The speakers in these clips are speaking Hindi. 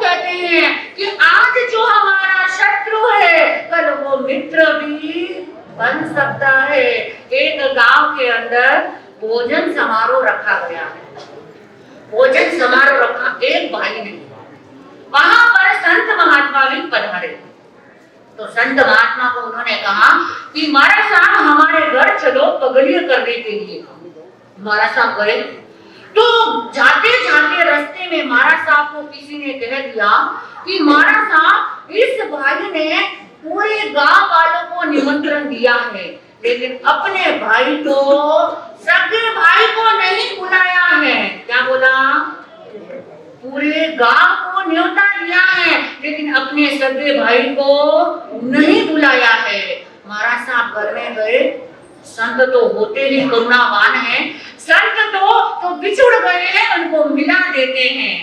कहते हैं कि आज जो हमारा शत्रु है कल वो मित्र भी बन सकता है। एक गांव के अंदर भोजन समारोह रखा गया है। भोजन समारोह रखा एक भाई ने, वहां पर संत महात्मा भी पधारे। तो संत महात्मा को उन्होंने कहा कि महाराज साहब हमारे घर चलो पगड़िया करने के लिए। महाराज साहब गए तो जाते जाते रास्ते में महाराज साहब को किसी ने कह दिया कि महाराज साहब इस भाई ने पूरे गांव वालों को निमंत्रण दिया है, लेकिन अपने भाई को, सगे भाई को नहीं बुलाया है। क्या बोला? पूरे गांव को न्योता दिया है लेकिन अपने सगे भाई को नहीं बुलाया है। महाराज साहब घर में गए। संत तो होते ही करुणावान हैं। संत तो बिछुड़ गए हैं उनको मिला देते हैं,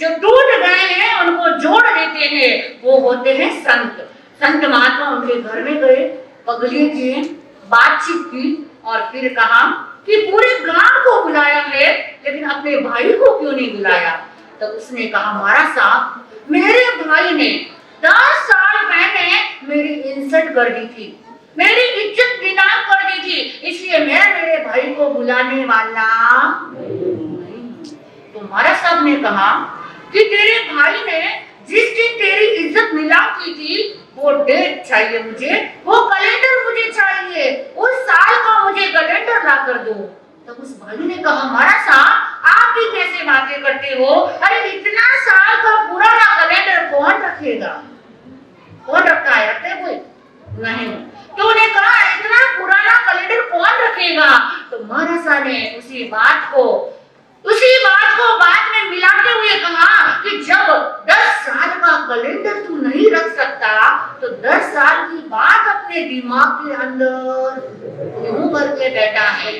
जो टूट गए हैं उनको जोड़ देते हैं, वो होते हैं संत। संत महात्मा उनके घर में गए, पगली किए, बातचीत की और फिर कहा कि पूरे गांव को बुलाया है लेकिन अपने भाई को क्यों नहीं बुलाया? तो उसने कहा महाराज साहब मेरे भाई ने 10 साल पहले मेरी इंसल्ट कर दी थी, मेरी इज्जत नीलाम कर दी थी, इसलिए मैं मेरे भाई को बुलाने वाला नहीं। तो महाराज साहब ने कहा कि तेरे भाई ने जिस दिन तेरी इज्जत नीलाम की थी वो डेट चाहिए मुझे, वो कैलेंडर मुझे चाहिए, उस साल का मुझे कैलेंडर ला कर दो। तब उस भाई ने कहा महाराज साहब आप भी कैसे बातें करते हो? अरे इतना साल का पुराना कैलेंडर कौन रखेगा? कौन रखता है? रखते कोई नहीं। तो उन्हें कहा इतना पुराना कैलेंडर कौन रखेगा? तो महाराज साहब ने उसी बात को बाद में मिलाते हुए कहा कि जब 10 साल का कैलेंडर तू नहीं रख सकता तो 10 साल की बात अपने दिमाग के अंदर क्यों करके बैठा है?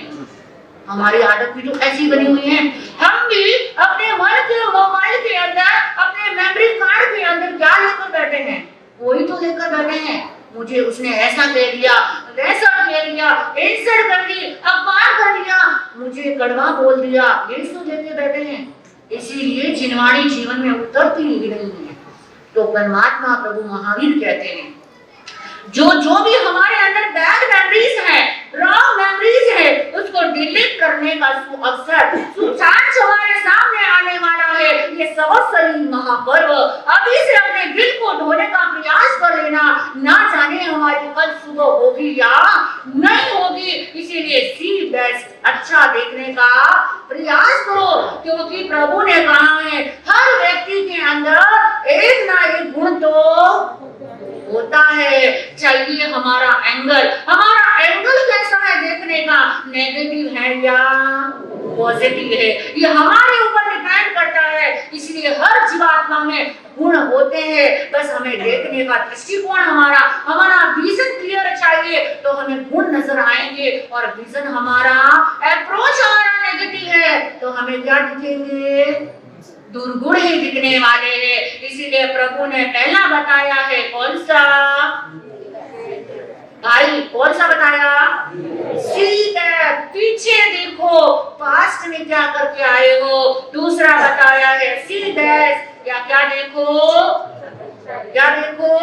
हमारी आदत भी तो ऐसी बनी हुई है। हम भी अपने मन के मोबाइल के अंदर, अपने मेमोरी कार्ड के अंदर क्या लेकर बैठे हैं? वही तो लेकर बैठे हैं। मुझे उसने ऐसा कह दिया, वैसा कह दिया, इंसल्ट कर दी, अपमान कर दिया, मुझे कड़वा बोल दिया, ये सब लेके बैठे हैं। इसीलिए जिनवाणी जीवन में उतरती ही नहीं है। तो परमात्मा प्रभु महावीर कहते हैं जो भी हमारे अंदर बैड मेमोरीज है, रॉन्ग मेमोरीज है, उसको डिलीट करने का अवसर सुचांश हमारे सामने आने वाला है। ये संवत्सरी महापर्व अभी से अपने दिल को धोने का प्रयास कर लेना, ना जाने हमारी कल सुबह होगी या नहीं होगी। इसीलिए सी बेस्ट अच्छा देखने का प्रयास करो, क्योंकि प्रभु ने कहा है हर व्यक्ति के अंदर एक ना एक गुण तो होता है। चाहिए हमारा एंगल कैसा है देखने का, नेगेटिव है या पॉजिटिव है, ये हमारे ऊपर डिपेंड करता है। इसलिए हर जीवात्मा में गुण होते हैं, बस हमें देखने का दृष्टिकोण हमारा विजन क्लियर चाहिए तो हमें गुण नजर आएंगे। और विजन हमारा, अप्रोच हमारा नेगेटिव है तो हमें क्या दिखेंगे? दुर्गुण ही दिखने वाले हैं। इसीलिए प्रभु ने पहला बताया है कौन सा भाई? कौन सा बताया? सीधे पीछे देखो, पास्ट में क्या करके आए हो। दूसरा बताया है सीधे क्या देखो? क्या देखो?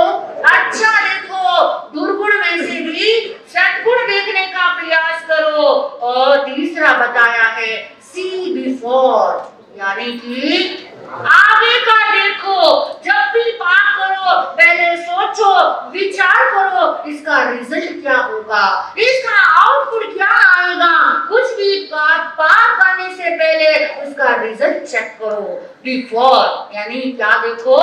अच्छा देखो। दुर्गुण में से भी सद्गुण देखने का प्रयास करो। और तीसरा बताया है सी बिफोर, यानी कि आगे का देखो। जब भी पाप करो पहले सोचो, विचार करो इसका रिजल्ट क्या होगा, इसका आउटपुट क्या आएगा। कुछ भी पाप करने से पहले उसका रिजल्ट चेक करो। बिफोर यानी क्या देखो?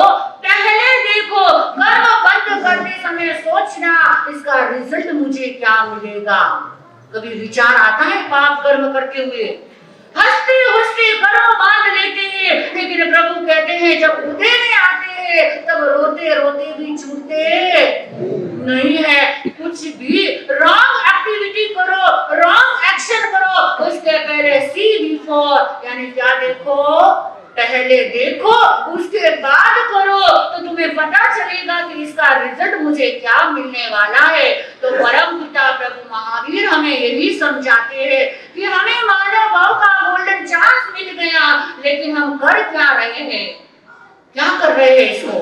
पहले देखो। कर्म बंद करते समय सोचना इसका रिजल्ट मुझे क्या मिलेगा। कभी विचार आता है पाप कर्म करते हुए? हंसते हंसते कर्म बांध लेते हैं, लेकिन प्रभु कहते हैं जब उदय में आते हैं तब रोते रोते भी छूटते नहीं है। कुछ भी रॉन्ग एक्टिविटी करो, रॉन्ग एक्शन करो, उसके पहले सी बिफोर यानी क्या देखो? पहले देखो, उसके बाद करो तो तुम्हें पता चलेगा कि इसका रिजल्ट मुझे क्या मिलने वाला है। तो परम पिता प्रभु महावीर हमें यही समझाते हैं कि हमें मानव भाव का गोल्डन चांस मिल गया, लेकिन हम कर क्या रहे हैं? क्या कर रहे हैं इसको,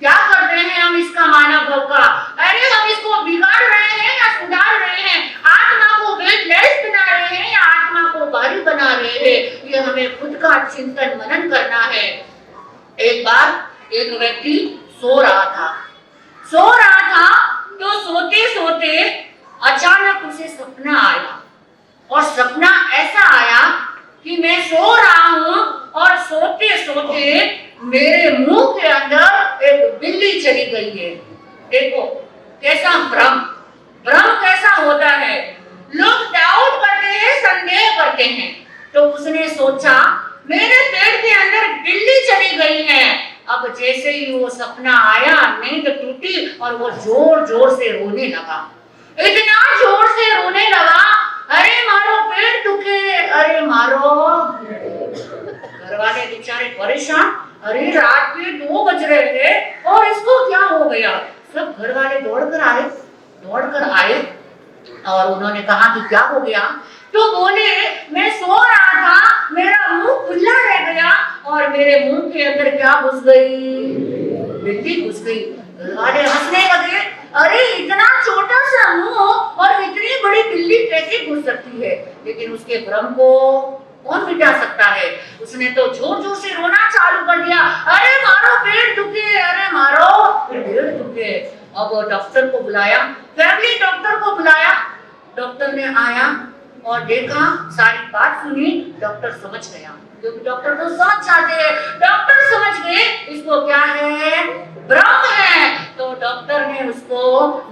क्या कर रहे हैं हम इसका मानव भाव का? अरे हम इसको बिगाड़ रहे हैं या सुधार रहे हैं? आत्मा को वेटलेस बना रहे हैं या आत्मा को भारी बना रहे हैं? ये हमें खुद का चिंतन मनन करना है। एक बार एक व्यक्ति सो रहा था तो सोते सोते अचानक उसे सपना आया, और सपना ऐसा आया कि मैं सो रहा हूं और सोते सोते मेरे मुंह के अंदर एक बिल्ली चली गई है। देखो कैसा भ्रम कैसा होता है। लोग डाउट करते हैं, संदेह करते हैं। तो उसने सोचा मेरे पेट के अंदर बिल्ली चली गई है। अब जैसे ही वो सपना आया, नींद टूटी और वो जोर जोर से रोने लगा, इतना जोर से रोने लगा, अरे मारो पेट दुखे, अरे मारो। घर वाले बेचारे परेशान, अरे रात के 2 बज रहे हैं और इसको क्या हो गया। सब घर वाले दौड़ कर आए और उन्होंने कहा कि क्या हो गया। तो बोले मैं सो रहा था, मेरा मुंह खुला रह गया और मेरे मुंह के अंदर क्या घुस गई, बिल्ली घुस गई। घर वाले हंसने लगे, अरे इतना छोटा सा मुंह और इतनी बड़ी बिल्ली कैसे घुस सकती है। लेकिन उसके भ्रम को कौन मिटा सकता है। उसने तो जोर जोर से रोना चालू कर दिया, अरे मारो पेट दुखे, अरे मारो पेट दुखे। अब डॉक्टर को बुलाया, फैमिली डॉक्टर को बुलाया। डॉक्टर ने आया और देखा, सारी बात सुनी। डॉक्टर समझ गया, क्योंकि डॉक्टर तो समझ जाते हैं। डॉक्टर समझ गए इसको क्या है, भ्रम है। तो डॉक्टर ने उसको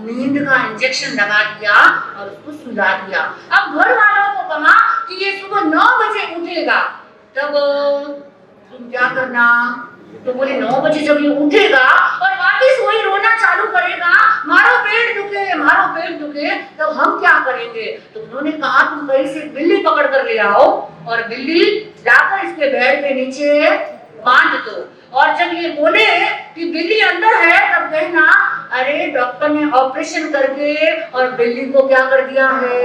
नींद का इंजेक्शन लगा दिया और उसको सुला दिया। अब घर वालों को कहा कि ये सुबह 9 बजे उठेगा, तब तुम क्या करना। तो बोले 9 बजे जब ये उठेगा और वापस वही रोना चालू करेगा, मारो पेट दुखे, तब हम क्या करेंगे। तो उन्होंने कहा तुम कहीं से बिल्ली पकड़ कर ले आओ और बिल्ली जाकर इसके बेड के नीचे बांध दो। और जब ये बोले कि बिल्ली अंदर है, तब कहना अरे डॉक्टर ने ऑपरेशन करके और बिल्ली को क्या कर दिया है,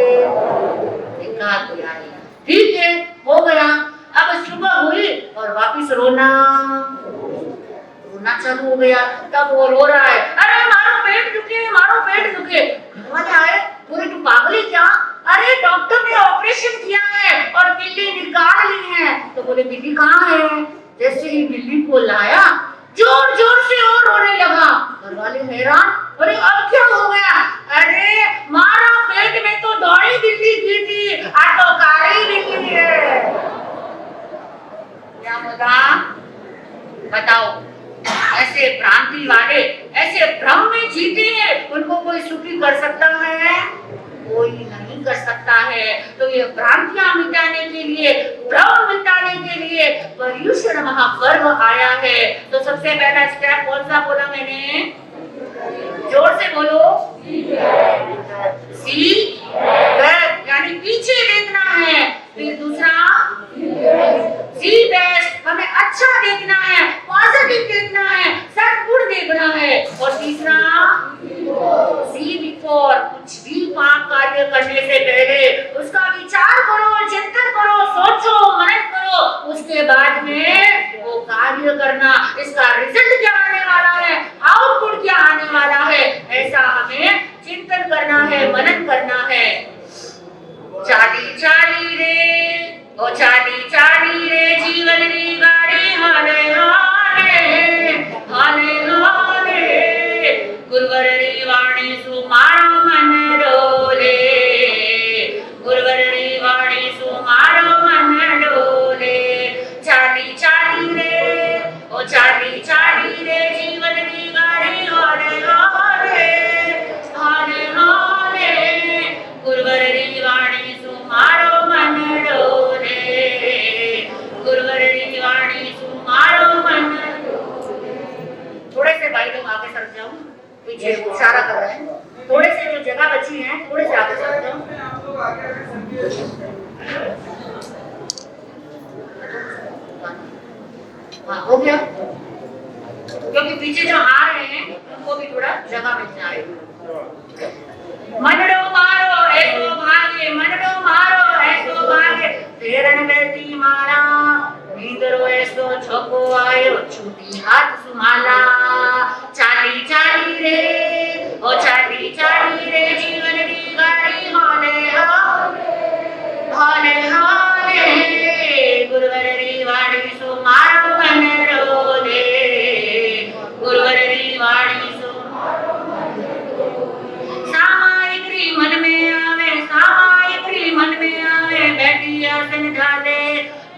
निकाल दिया है। ठीक है, हो गया। अब सुबह हुई और वापिस रोना चालू हो गया। तब वो रो रहा है, अरे मारो पेट दुखे। घर वाले आए, बोले तू पागल है क्या, अरे डॉक्टर ने ऑपरेशन किया है और बिल्ली निकाल ली है। तो बोले बिल्ली कहाँ है। जैसे ही बिल्ली को लाया, जोर जोर से और रोने लगा। घर वाले हैरान, अरे अब क्या हो गया। अरे मारा पेट में तो दौड़ी बिल्ली की थी, आज तो काली बिल्ली है। क्या बताओ। ऐसे भ्रांति वाले ऐसे भ्रम में जीते हैं, उनको कोई सुखी कर सकता है, कोई नहीं कर सकता है। तो ये भ्रांतियां मिटाने के लिए, भ्रम मिटाने के लिए पर्युषण महापर्व आया है। तो सबसे पहला स्टेप कौन सा बोला मैंने, जोर से बोलो, सी बैक, यानी पीछे देखना है। फिर दूसरा सी बेस्ट, हमें अच्छा देखना है, पॉजिटिव देखना है, सद्गुण देखना है। और तीसरा सी बिफोर, कुछ भी पाप कार्य करने से पहले उसका विचार करो, चिंतन करो, सोचो, मनन करो, उसके बाद में वो कार्य करना। इसका रिजल्ट क्या आने वाला है, आउटपुट क्या आने वाला है, ऐसा हमें चिंतन करना है, मनन करना है। चाली चाली रे जीवन री गाड़ी, हाले गुरुवर री वाणी सुमारो मन डोले, गुरुवर री वाणी सुमारो मन डोले। चाली चाली रे जीवन री गाड़ी, हाले गुरुवर री वाणी सुमारो मन डोले, गुरुवर री वाणी सुमारो मन। थोड़े से भाई लोग आगे सर जाओ, पीछे इशारा कर रहे हैं। थोड़े से जो जगह बची है, थोड़े से आगे सर जाओ। हाँ, हो गया। क्योंकि पीछे जो आ रहे हैं उनको भी थोड़ा जगह मिल जाए। मनडो मारो ऐसो भागे, मनडो मारो ऐसो भागे, तेरन बेटी मारा, नींदरो ऐसो छको आयो, छूटी हाथ सुमाला। चाली चाली रे ओ चाली चाली रे जीवन दी गाड़ी होले होले होले गुरुवर री वाड़ी सुमारो मन रोले गुरुवर री वाड़ी सामायिक री मन में आवे सामायिक री मन में आवे बैठी आसन ढाले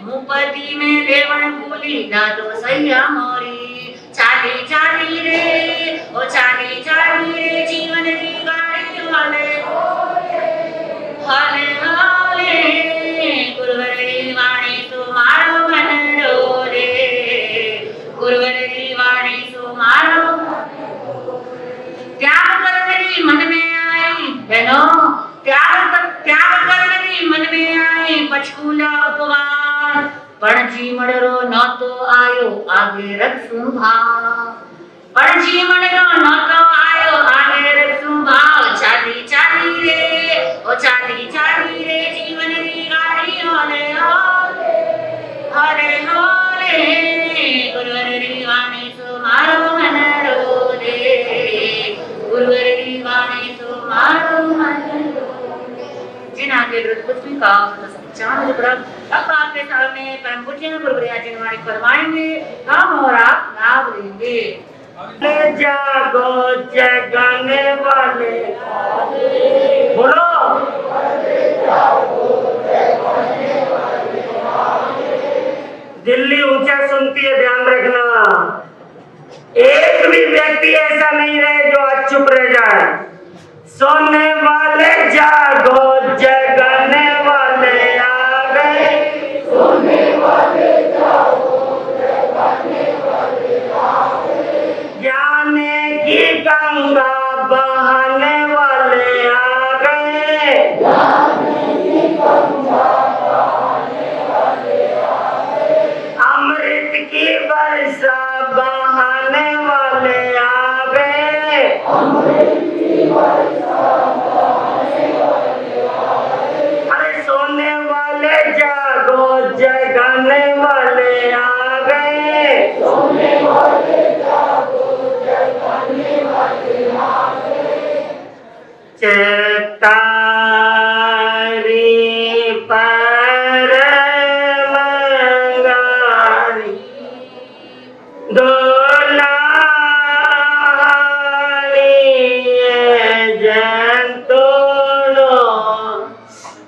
मुपति में लेवण भूली ना तो सैया मोरी। चाली चाली रे ओ चाली चाली रे जीवन दी गाड़ी वाले हाले हाले गुरुवर री वाणी तुम्हारो मन रोले गुरुवर री वाणी तुम्हारो त्याग करने री मन में आई बहनों त्याग करने री मन में आई पछूला उपवास पणजी मणरो न तो आयो आगे रखूं भाव पणजी मणरो न तो आयो आगे रखूं भाव। चाली चाली रे ओ चाली चाली रे जीवन री गाड़ी होले होले होले गुरुवर री वाणी तुम्हारो मन रोले गुरुवर री वाणी तुम्हारो मन जिन आगे कुछ भी कहा चांद प्रभ अब आपके सामने परम पूज्य गुरुवर्य जी वाणी फरमाएंगे हम और आप लाभ लेंगे। जागो जगाने वाले बोलो दिल्ली ऊंचा सुनती है ध्यान रखना एक भी व्यक्ति ऐसा नहीं रहे जो आज चुप रह जाए। सोने वाले जागो जगाने वाले आ गए सोने वाले जागो जगाने वाले आ गए जाने की गंगा बहाने वाले आ गए जाने की गंगा बहाने वाले आ गए अमृत की वर्षा बहाने वाले आ गए अमृत की वर्षा बहाने वाले आ गए अरे सोने वाले जागो जगाने वाले आ गए सोने वाले जागो जगाने वाले आ गए चेतारी पर मंगारी दोलानी जंतुनो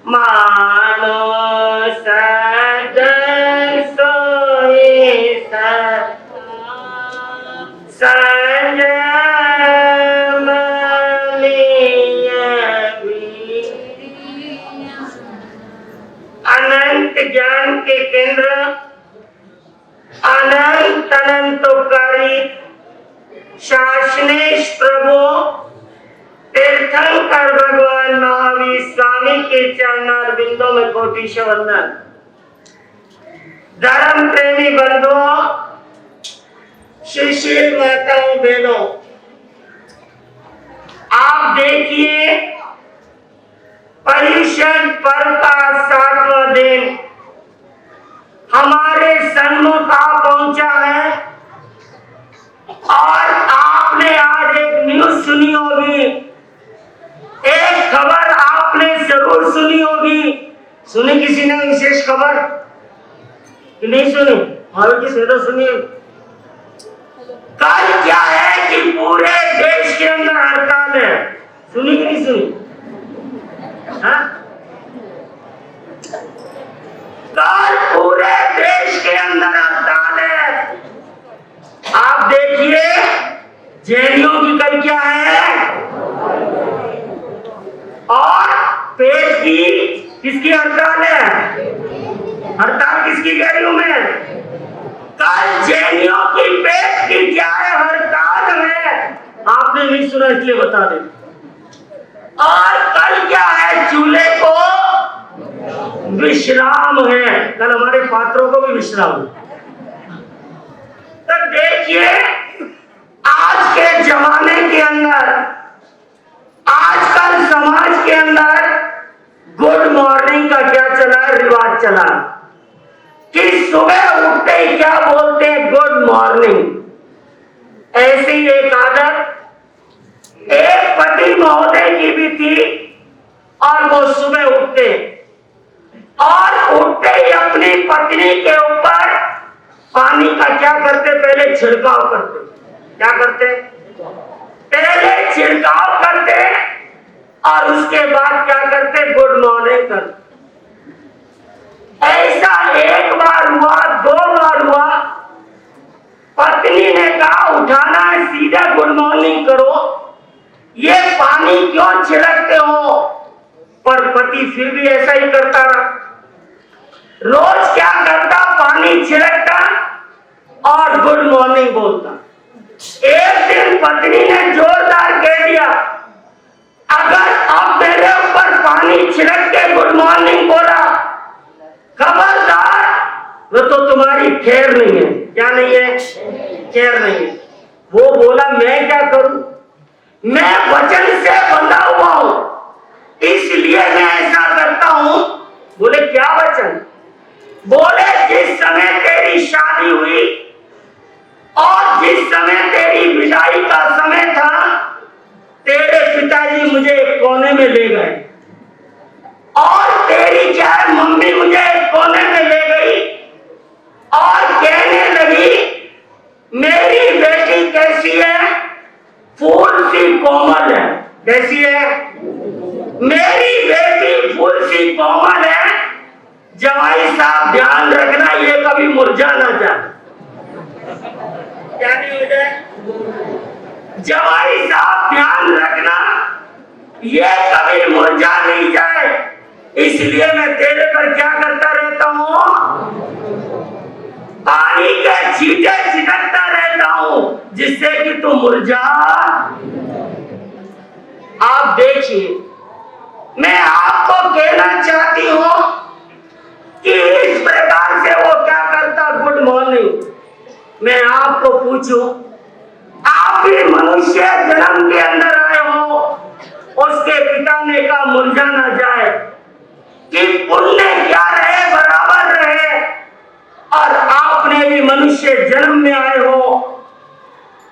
मानो सदन सोई संजम अनंत ज्ञान के केंद्र अनंत अनंतोपकारी शासनेश प्रभु तीर्थंकर भगवान महावीर स्वामी के चरण बिंदों में कोटि वंदन। धर्म प्रेमी बंधुओं शिष्य माताओं बहनों आप देखिए पर्युषण पर्व का 7वां दिन हमारे सन्मुख आ पहुंचा है और आपने आज एक न्यूज सुनी होगी एक खबर आपने जरूर सुनी होगी। सुनी किसी ने विशेष खबर कि नहीं सुनी? और किसी ने सुनी। कल क्या है कि पूरे देश के अंदर हड़ताल है। सुनी कि नहीं सुनी? हाँ? कल पूरे देश के अंदर हड़ताल है। आप देखिए जेएनयू की कल क्या है और पेट की किसकी हड़ताल है? हड़ताल किसकी जेएनयू में? कल जेएनयू की पेट की क्या है? हड़ताल है। आपने नहीं सुना इसलिए बता दें। और कल क्या है? चूल्हे को विश्राम है। कल हमारे पात्रों को भी विश्राम है। तो देखिए आज के जमाने के अंदर आजकल समाज के अंदर गुड मॉर्निंग का क्या चला है? रिवाज चला कि सुबह उठते ही क्या बोलते हैं? Good morning. ऐसी एक आदत एक पति महोदय की भी थी और वो सुबह उठते और उठते ही अपनी पत्नी के ऊपर पानी का क्या करते, पहले छिड़काव करते। क्या करते? पहले छिड़काव करते और उसके बाद क्या करते, गुड मॉर्निंग करते। ऐसा एक बार हुआ, 2 बार हुआ, पत्नी ने कहा उठाना है, सीधा गुड मॉर्निंग करो, ये पानी क्यों छिड़कते हो? पर पति फिर भी ऐसा ही करता रहा। रोज क्या करता, पानी छिड़कता और गुड मॉर्निंग बोलता। एक दिन पत्नी ने जोरदार कह दिया, अगर अब मेरे ऊपर पानी छिड़क के गुड मॉर्निंग बोला, खबरदार, वो तो तुम्हारी खैर नहीं है। क्या नहीं है? खैर नहीं है। वो बोला मैं क्या करूं, मैं वचन से बंधा हुआ हूं, इसलिए मैं ऐसा करता हूं। बोले क्या वचन? बोले जिस समय तेरी शादी हुई और जिस समय तेरी विदाई का समय था, तेरे पिताजी मुझे एक कोने में ले गए और तेरी क्या है, मम्मी मुझे एक कोने में ले गई और कहने लगी मेरी बेटी कैसी है, फूल सी कोमल है। कैसी है? मेरी बेटी फूल सी कोमल है। जवाई साहब ध्यान रखना, ये कभी मुरझा ना जाए। क्या नहीं हो जाए? जवाई साहब ध्यान रखना, ये कभी मुरझा नहीं जाए, इसलिए मैं तेरे पर क्या करता रहता हूं, पानी के छींटे छिड़कता रहता हूं, जिससे कि तू मुरझा। आप देखिए, मैं आपको कहना चाहती हूं कि इस प्रकार से वो क्या करता, गुड मॉर्निंग। मैं आपको पूछूं, आप भी मनुष्य जन्म के अंदर आए हो, उसके पिता ने कहा मुरझा ना जाए, कि पुण्य क्या रहे बराबर रहे, और आपने भी मनुष्य जन्म में आए हो,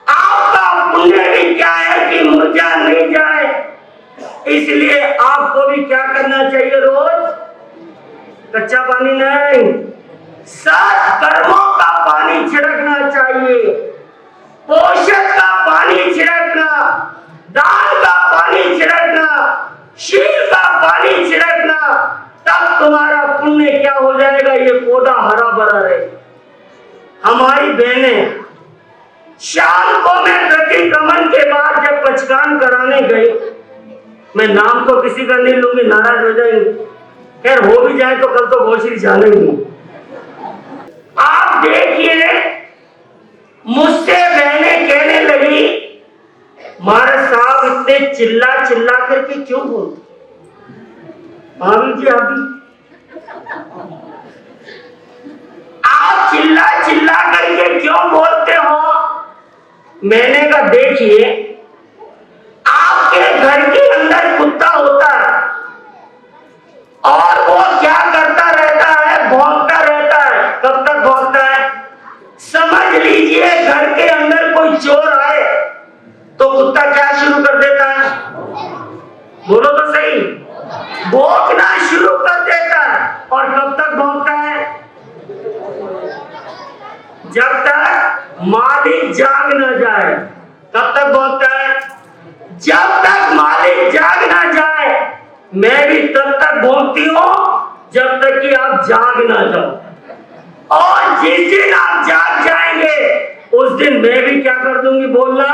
आपका पुण्य भी क्या है कि मुरझा नहीं जाए। इसलिए आपको भी क्या करना चाहिए, रोज कच्चा पानी नहीं, सत्कर्मों का पानी छिड़कना चाहिए, पोषक का पानी छिड़कना, दान का पानी छिड़कना, शील का पानी छिड़कना, तब तुम्हारा पुण्य क्या हो जाएगा, ये पौधा हरा भरा रहेगा। हमारी बहनें शाम को मैं प्रतिक्रमण के बाद जब पचकान कराने गई, मैं नाम तो किसी का नहीं लूंगी, नाराज हो जाएंगे, खैर हो भी जाए तो कल तो गोश्री जाने ही। आप देखिए, मुझसे बहनें कहने लगी महाराज साहब इतने चिल्ला चिल्ला करके क्यों बोलते? भाभी जी अभी आप चिल्ला चिल्ला करके क्यों बोलते हो? मैंने कहा देखिए, आपके घर के अंदर कुत्ता होता है और वो क्या करता रहता है, भौंकता रहता है। कब तक भौंकता है? समझ लीजिए घर के अंदर कोई चोर आए तो कुत्ता क्या शुरू कर देता है, बोलो तो सही, भौंकना शुरू कर देता है। और कब तक भौंकता है? जब तक मालिक जाग न जाए। कब तक भौंकता है? जब तक मालिक जाग ना जाए। मैं भी तब तक भौंकती हूं जब तक कि आप जाग ना जाओ, और जिस दिन आप जाग जाएंगे उस दिन मैं भी क्या कर दूंगी, बोलना,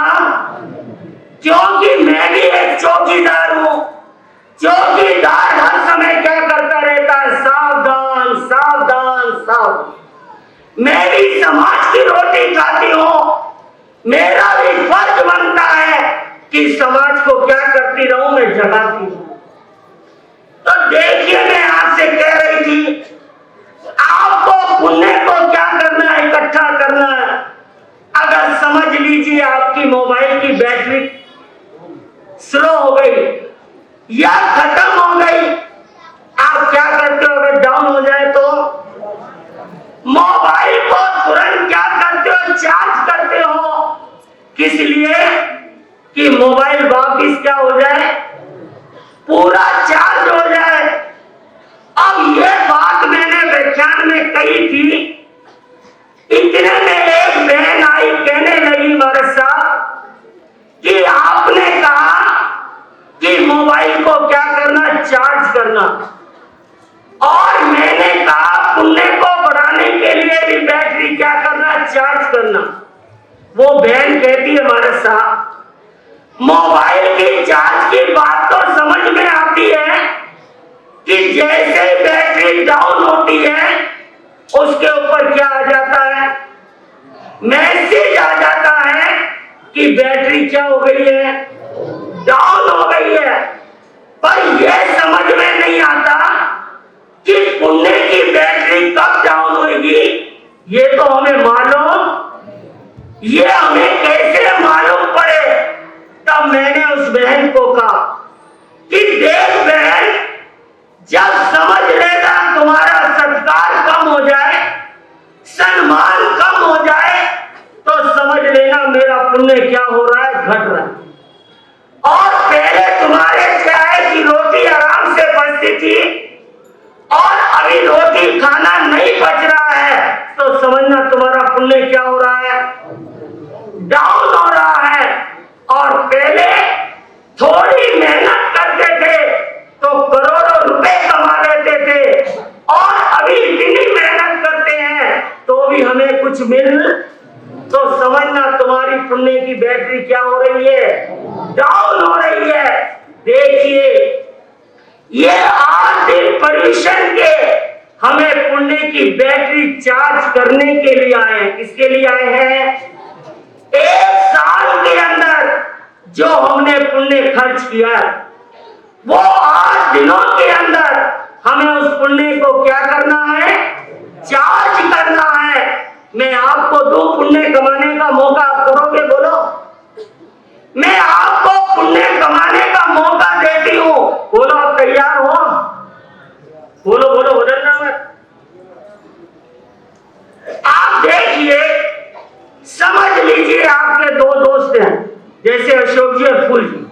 क्योंकि मैं भी एक चौकीदार हूं। चौकीदार हर समय क्या करता रहता है, सावधान सावधान सावधान। मैं भी समाज की रोटी खाती हूं, मेरा भी फर्ज बनता है कि समाज को क्या करती रहूं, मैं जगाती हूं। तो देखिए, मैं आपसे कह रही थी, आपको पुण्य को क्या करना है, इकट्ठा करना है। अगर समझ लीजिए आपकी मोबाइल की बैटरी स्लो हो गई या खत्म हो गई, आप क्या करते हो? अगर डाउन हो जाए तो मोबाइल को तुरंत क्या करते हो, चार्ज करते हो। किस लिए? कि मोबाइल वापिस क्या हो जाए, पूरा चार्ज हो जाए। अब ये बात मैंने व्याख्यान में कही थी, इतने में एक बहन आई, कहने लगी महाराज साहब कि आपने कहा कि मोबाइल को क्या करना, चार्ज करना, और मैंने कहा पुण्य को बढ़ाने के लिए भी बैटरी क्या करना, चार्ज करना। वो बहन कहती है महाराज साहब मोबाइल की चार्ज की बात तो समझ में आती है कि जैसे बैटरी डाउन होती है उसके ऊपर क्या आ जाता है, मैसेज आ जाता है कि बैटरी क्या हो गई है, डाउन हो गई है। पर यह समझ में नहीं आता कि पुण्य की बैटरी कब डाउन होगी, ये तो हमें मालूम, ये हमें कैसे मालूम पड़े। तब मैंने उस बहन को कहा कि देख बहन, जब समझ लेगा तुम्हारा सत्कार कम हो जाए, सम्मान कम हो जाए, तो समझ लेना मेरा पुण्य क्या हो रहा है, घट रहा है। और पहले तुम्हारे क्या है कि रोटी आराम से बचती थी और अभी रोटी खाना नहीं बच रहा है, तो समझना तुम्हारा पुण्य क्या हो रहा है, डाउन हो रहा है। और पहले थोड़ी मेहनत करते थे तो करोड़ों रुपए कमा लेते थे, और अभी इतनी मेहनत करते हैं तो भी हमें कुछ मिल, तो समझना तुम्हारी पुण्य की बैटरी क्या हो रही है, डाउन हो रही है। देखिए ये 8 दिन पर्यूषण के हमें पुण्य की बैटरी चार्ज करने के लिए आए हैं। किसके लिए आए हैं? 1 साल के अंदर जो हमने पुण्य खर्च किया वो 8 दिनों के अंदर हमें उस पुण्य को क्या करना है, चार्ज करना है। मैं आपको दूं पुण्य कमाने का मौका, आप करोगे? बोलो, मैं आपको पुण्य कमाने का मौका देती हूं, बोलो आप तैयार हो? बोलो बोलो, बदलना मत। आप देखिए, समझ लीजिए आपके 2 दोस्त हैं, जैसे अशोक जी और फूल जी।